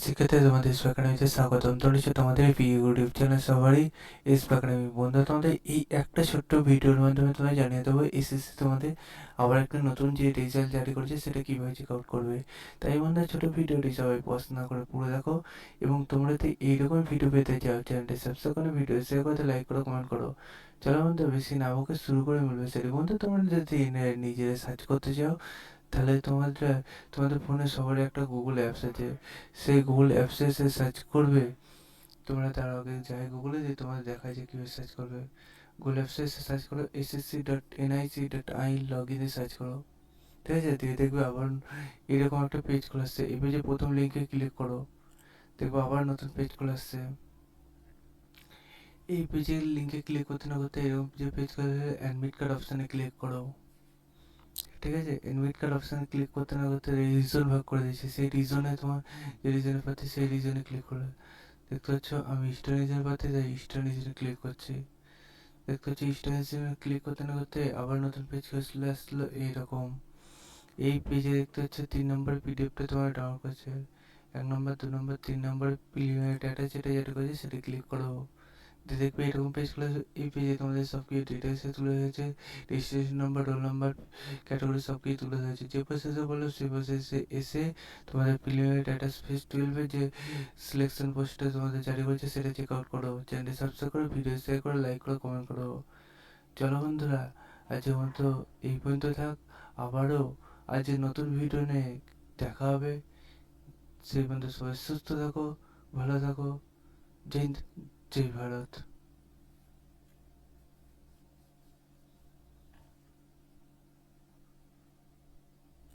শিক্ষার্থীরা তোমাদের স্পোকেন একাডেমিতে স্বাগতম। চলেছে তোমাদের প্রিয় ইউটিউব চ্যানেল সবারই স্পোকেন একাডেমি। বন্ধুরা, তোমাদের এই একটা ছোট্ট ভিডিওর মাধ্যমে তোমায় জানিয়ে দেবো এসএসসি তোমাদের আবার একটা নতুন যে রেজাল্ট জারি করেছে সেটা কীভাবে চেক আউট করবে। তাই বন্ধুরা, ছোটো ভিডিওটি সবাই পছন্দ না করে পুরো দেখো, এবং তোমরা যদি এইরকম ভিডিও পেতে চাও চ্যানেলটি সাবস্ক্রাইব করে ভিডিও শেয়ার করতে, লাইক করো, কমেন্ট করো। চলো বন্ধু, বেশি না বকে শুরু করে মিলবে সেটি। বন্ধু, তোমরা যদি নিজেরা সার্চ করতে চাও তাহলে তোমাদের ফোনে সবারই একটা গুগল অ্যাপস আছে। সেই গুগল অ্যাপসে এসে সার্চ করবে। তোমরা তার আগে যাই গুগলে দিয়ে তোমাদের দেখায় যে কীভাবে সার্চ করবে। গুগল অ্যাপসে এসে সার্চ করো ssc.nic.in, লগ ইনে সার্চ করো। ঠিক আছে, দিয়ে দেখবে আবার এরকম একটা পেজ খুলে আসছে। এই পেজে প্রথম লিঙ্কে ক্লিক করো, দেখবো আবার নতুন পেজ খুলে আসছে। এই পেজের লিঙ্কে ক্লিক করতে না করতে এরকম যে পেজ খুলে অ্যাডমিট কার্ড অপশানে ক্লিক করো। ঠিক আছে, অ্যাডমিট কার্ড অপশানে ক্লিক করতে না করতে রিজন ভাগ করে দিয়েছে। সেই রিজনে তোমার যে রিজনে পাচ্ছি সেই রিজনে ক্লিক করলে দেখতে পাচ্ছ আমি ইস্টার্ন রিজনে পাচ্ছি, তাই ইস্টার্ন রিজনে ক্লিক করছি। দেখতে পাচ্ছি ইস্টার্ন রিজনে ক্লিক করতে না করতে আবার নতুন পেজ চলে আসলো এইরকম। এই পেজে দেখতে হচ্ছে 3 নম্বর পিডিএফটা তোমার ডাউনলোড করছে। 1 নম্বর, 2 নম্বর, 3 নম্বর প্রিলিমিনারি ডাটা যেটা করেছে সেটা ক্লিক করো। দেখবে এরকম পেজ খুলে। এই পেজে তোমাদের সব কিছু ডিটেলসে তুলে ধরেছে। Registration number, roll number, category সব কিছু তুলে ধরেছে। যে প্রসেসে বললো সেই প্রসেসে এসে তোমাদের প্রিলিমিনারি ডাটা ফেজ 12 যে সিলেকশন পোস্টটা তোমাদের জারি করেছে সেটা চেক আউট করো। চ্যানেলটি সাবস্ক্রাইব করো, ভিডিও শেয়ার করো, লাইক করো, কমেন্ট করো। চলো বন্ধুরা, আজকের মতো এই পর্যন্ত থাক। আবারও আজ নতুন ভিডিও নিয়ে দেখা হবে। সেই পর্যন্ত সবাই সুস্থ থাকো, ভালো থাকো। জয় হিন্দ, জয় ভারত।